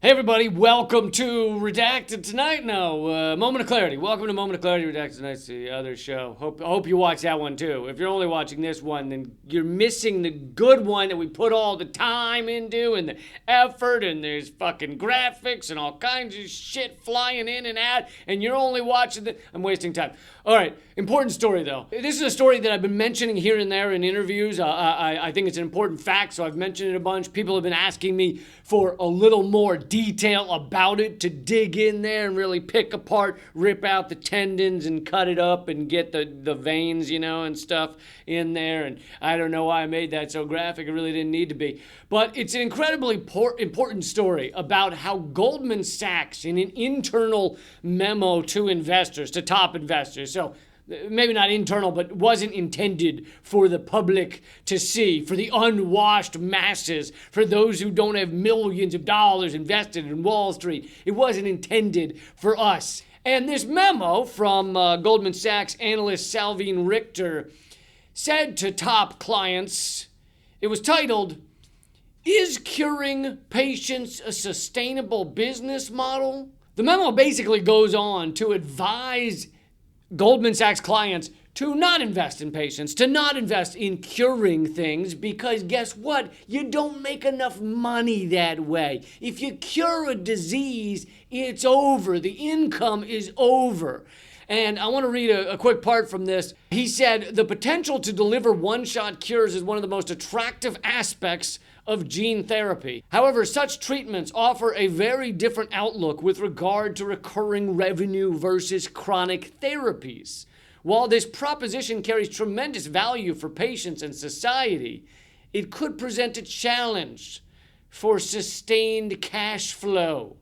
Hey everybody, welcome to Redacted Tonight. No, Moment of Clarity. Welcome to Moment of Clarity, Redacted Tonight's the other show. Hope you watch that one too. If you're only watching this one, then you're missing the good one that we put all the time into and the effort, and there's fucking graphics and all kinds of shit flying in and out, and you're only watching the... I'm wasting time. All right, important story though. This is a story that I've been mentioning here and there in interviews. I think it's an important fact, so I've mentioned it a bunch. People have been asking me for a little more detail about it to dig in there and really pick apart, rip out the tendons and cut it up and get the veins, and stuff in there. And I don't know why I made that so graphic. It really didn't need to be. But it's an incredibly important story about how Goldman Sachs, in an internal memo to investors, to top investors, so maybe not internal, but wasn't intended for the public to see, for the unwashed masses, for those who don't have millions of dollars invested in Wall Street. It wasn't intended for us. And this memo from Goldman Sachs analyst Salveen Richter said to top clients, it was titled, "Is curing patients a sustainable business model?" The memo basically goes on to advise Goldman Sachs clients to not invest in patients, to not invest in curing things, because guess what? You don't make enough money that way. If you cure a disease, it's over. The income is over. And I want to read a quick part from this. He said, "The potential to deliver one-shot cures is one of the most attractive aspects of gene therapy. However, such treatments offer a very different outlook with regard to recurring revenue versus chronic therapies. While this proposition carries tremendous value for patients and society, it could present a challenge for sustained cash flow.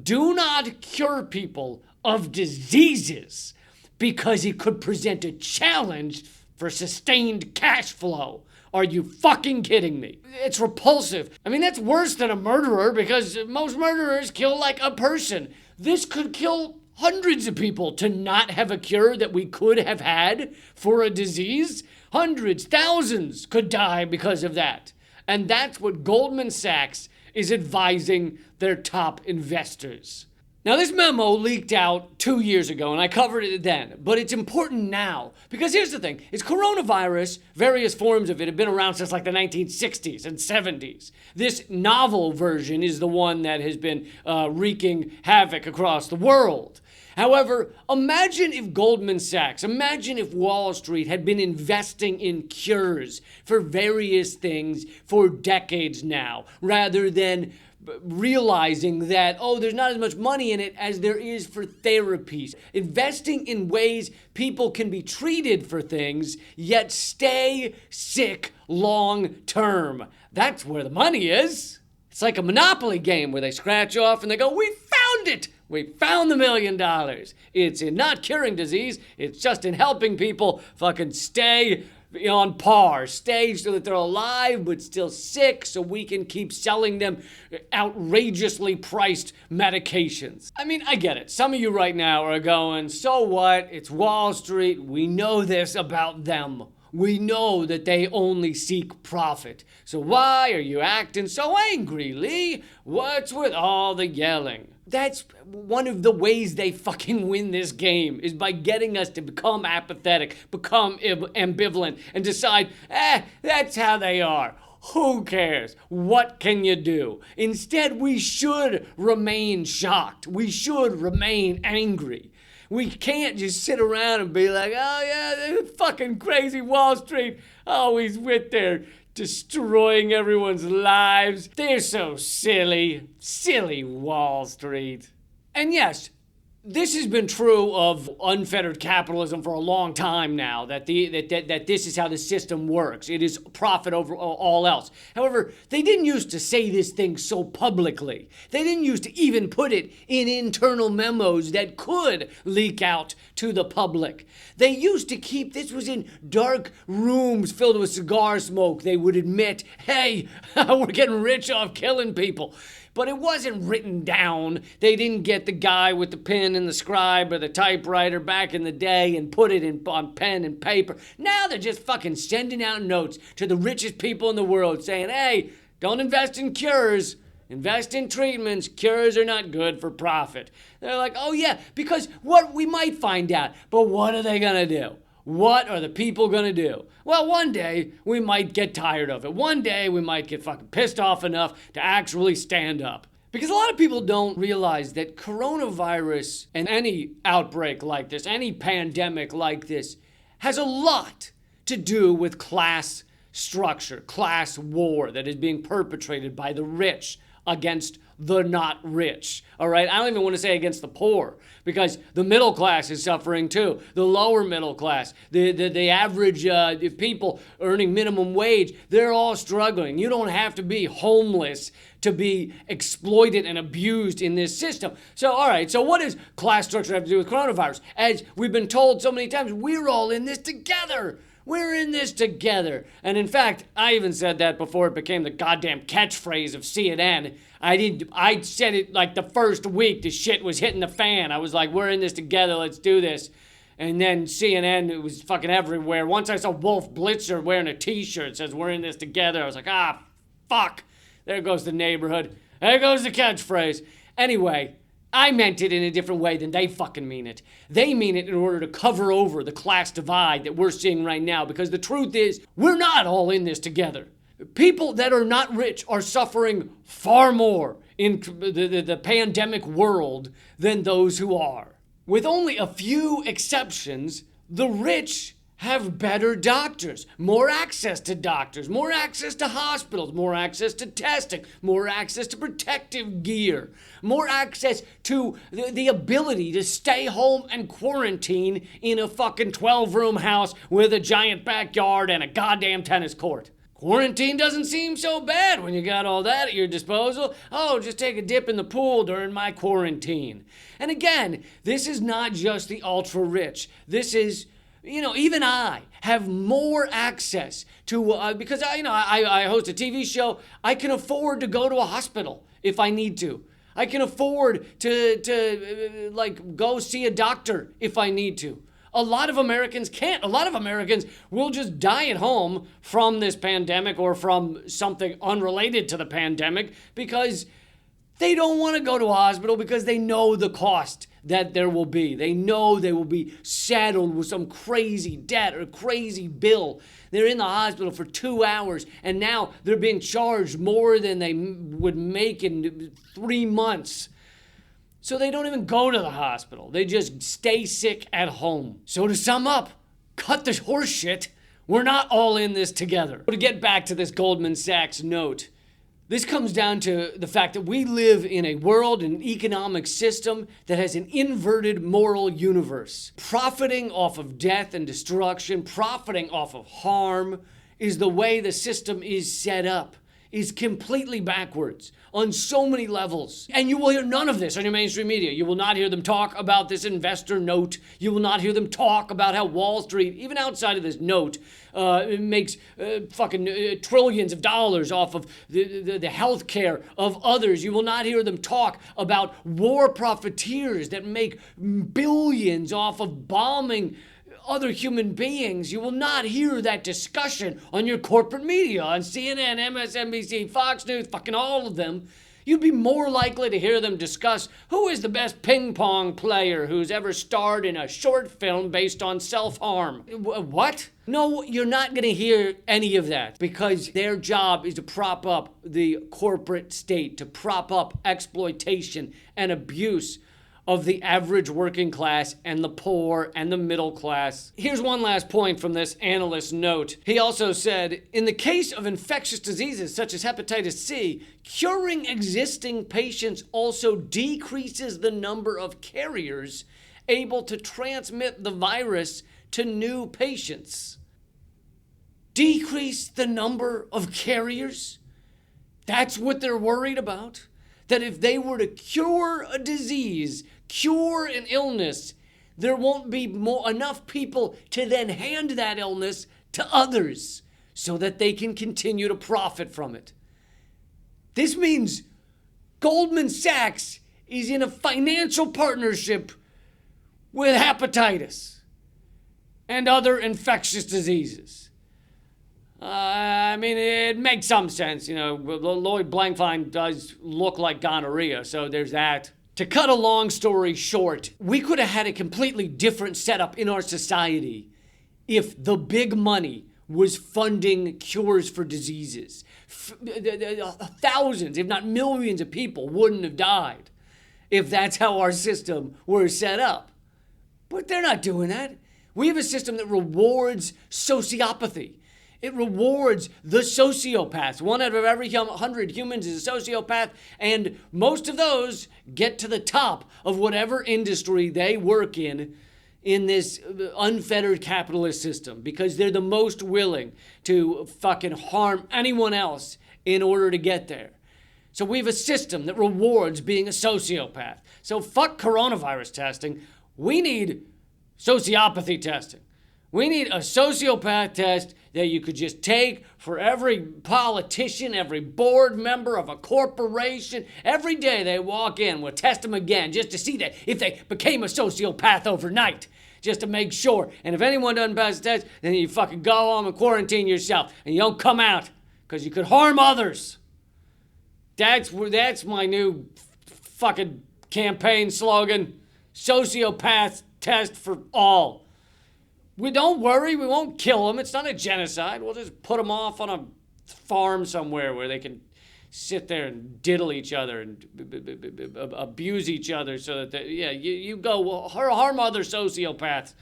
Do not cure people of diseases because it could present a challenge for sustained cash flow. Are you fucking kidding me? It's repulsive. I mean, that's worse than a murderer because most murderers kill like a person. This could kill hundreds of people to not have a cure that we could have had for a disease. Hundreds, thousands could die because of that. And that's what Goldman Sachs is advising their top investors." Now, this memo leaked out 2 years ago, and I covered it then, but it's important now, because here's the thing. It's coronavirus, various forms of it have been around since like the 1960s and 70s. This novel version is the one that has been wreaking havoc across the world. However, imagine if Goldman Sachs, imagine if Wall Street had been investing in cures for various things for decades now, rather than realizing that, there's not as much money in it as there is for therapies. Investing in ways people can be treated for things, yet stay sick long term. That's where the money is. It's like a Monopoly game where they scratch off and they go, "We found it! We found the $1 million. It's in not curing disease, it's just in helping people fucking stay on par, stay so that they're alive but still sick, so we can keep selling them outrageously priced medications." I mean, I get it. Some of you right now are going, so what? It's Wall Street. We know this about them. We know that they only seek profit. So why are you acting so angry, Lee? What's with all the yelling? That's one of the ways they fucking win this game, is by getting us to become apathetic, become ambivalent, and decide, that's how they are. Who cares? What can you do? Instead, we should remain shocked. We should remain angry. We can't just sit around and be like, oh yeah, they're fucking crazy Wall Street, always with their destroying everyone's lives. They're so silly. Silly Wall Street. And yes, this has been true of unfettered capitalism for a long time now, that this is how the system works. It is profit over all else. However, they didn't used to say this thing so publicly. They didn't used to even put it in internal memos that could leak out to the public. They used to keep, this was in dark rooms filled with cigar smoke. They would admit, hey, we're getting rich off killing people. But it wasn't written down. They didn't get the guy with the pen and the scribe or the typewriter back in the day and put it on pen and paper. Now they're just fucking sending out notes to the richest people in the world saying, hey, don't invest in cures. Invest in treatments. Cures are not good for profit. They're like, oh yeah, because what we might find out, but what are they gonna do? What are the people gonna do? Well, one day we might get tired of it. One day we might get fucking pissed off enough to actually stand up. Because a lot of people don't realize that coronavirus and any outbreak like this, any pandemic like this, has a lot to do with class structure, class war that is being perpetrated by the rich against the not rich. All right, I don't even want to say against the poor, because the middle class is suffering too. The lower middle class, the average people earning minimum wage, they're all struggling. You don't have to be homeless to be exploited and abused in this system. So, all right, so what does class structure have to do with coronavirus? As we've been told so many times, we're all in this together. We're in this together. And in fact, I even said that before it became the goddamn catchphrase of CNN. I said it like the first week the shit was hitting the fan. I was like, we're in this together, let's do this. And then CNN, it was fucking everywhere. Once I saw Wolf Blitzer wearing a t-shirt that says, we're in this together, I was like, fuck. There goes the neighborhood. There goes the catchphrase. Anyway, I meant it in a different way than they fucking mean it. They mean it in order to cover over the class divide that we're seeing right now, because the truth is, we're not all in this together. People that are not rich are suffering far more in the pandemic world than those who are. With only a few exceptions, the rich have better doctors, more access to doctors, more access to hospitals, more access to testing, more access to protective gear, more access to the ability to stay home and quarantine in a fucking 12-room house with a giant backyard and a goddamn tennis court. Quarantine doesn't seem so bad when you got all that at your disposal. Oh, just take a dip in the pool during my quarantine. And again, this is not just the ultra rich. This is, even I have more access to, because I host a TV show. I can afford to go to a hospital if I need to. I can afford to go see a doctor if I need to. A lot of Americans can't. A lot of Americans will just die at home from this pandemic or from something unrelated to the pandemic because they don't want to go to a hospital because they know the cost that there will be. They know they will be saddled with some crazy debt or crazy bill. They're in the hospital for 2 hours and now they're being charged more than they would make in 3 months. So they don't even go to the hospital. They just stay sick at home. So to sum up, cut the horse shit. We're not all in this together. To get back to this Goldman Sachs note, this comes down to the fact that we live in a world, an economic system that has an inverted moral universe. Profiting off of death and destruction, profiting off of harm, is the way the system is set up. Is completely backwards on so many levels. And you will hear none of this on your mainstream media. You will not hear them talk about this investor note. You will not hear them talk about how Wall Street, even outside of this note, makes trillions of dollars off of the health care of others. You will not hear them talk about war profiteers that make billions off of bombing other human beings. You will not hear that discussion on your corporate media, on CNN, MSNBC, Fox News, fucking all of them. You'd be more likely to hear them discuss who is the best ping pong player who's ever starred in a short film based on self-harm. What? No, you're not going to hear any of that because their job is to prop up the corporate state, to prop up exploitation and abuse of the average working class and the poor and the middle class. Here's one last point from this analyst's note. He also said, in the case of infectious diseases such as hepatitis C, curing existing patients also decreases the number of carriers able to transmit the virus to new patients. Decrease the number of carriers? That's what they're worried about? That if they were to cure a disease, cure an illness, there won't be enough people to then hand that illness to others so that they can continue to profit from it. This means Goldman Sachs is in a financial partnership with hepatitis and other infectious diseases. I mean, it makes some sense. Lloyd Blankfein does look like gonorrhea, so there's that. To cut a long story short, we could have had a completely different setup in our society if the big money was funding cures for diseases. Thousands, if not millions of people wouldn't have died if that's how our system were set up. But they're not doing that. We have a system that rewards sociopathy. It rewards the sociopaths. 1 out of every 100 humans is a sociopath, and most of those get to the top of whatever industry they work in this unfettered capitalist system, because they're the most willing to fucking harm anyone else in order to get there. So we have a system that rewards being a sociopath. So fuck coronavirus testing. We need sociopathy testing. We need a sociopath test that you could just take for every politician, every board member of a corporation. Every day they walk in, we'll test them again just to see that if they became a sociopath overnight, just to make sure. And if anyone doesn't pass the test, then you fucking go home and quarantine yourself, and you don't come out because you could harm others. That's my new fucking campaign slogan. Sociopath test for all. We don't worry, we won't kill them. It's not a genocide. We'll just put them off on a farm somewhere where they can sit there and diddle each other and abuse each other so that, you go harm other sociopaths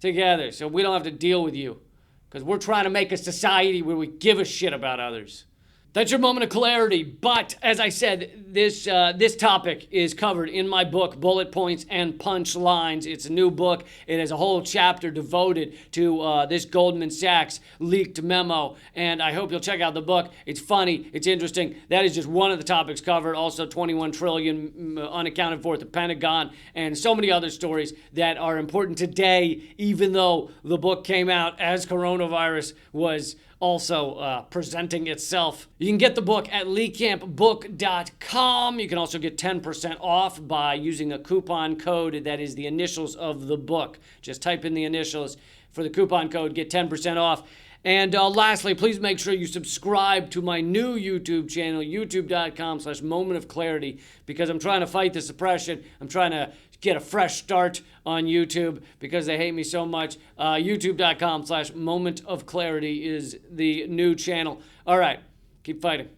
together so we don't have to deal with you, because we're trying to make a society where we give a shit about others. That's your moment of clarity. But as I said, this topic is covered in my book, Bullet Points and Punchlines. It's a new book. It has a whole chapter devoted to this Goldman Sachs leaked memo. And I hope you'll check out the book. It's funny. It's interesting. That is just one of the topics covered. Also, 21 trillion unaccounted for at the Pentagon, and so many other stories that are important today, even though the book came out as coronavirus was also presenting itself. You can get the book at leecampbook.com. You can also get 10% off by using a coupon code that is the initials of the book. Just type in the initials for the coupon code, get 10% off. And lastly, please make sure you subscribe to my new YouTube channel, youtube.com/momentofclarity, because I'm trying to fight the suppression. I'm trying to get a fresh start on YouTube because they hate me so much. YouTube.com/momentofclarity is the new channel. All right, keep fighting.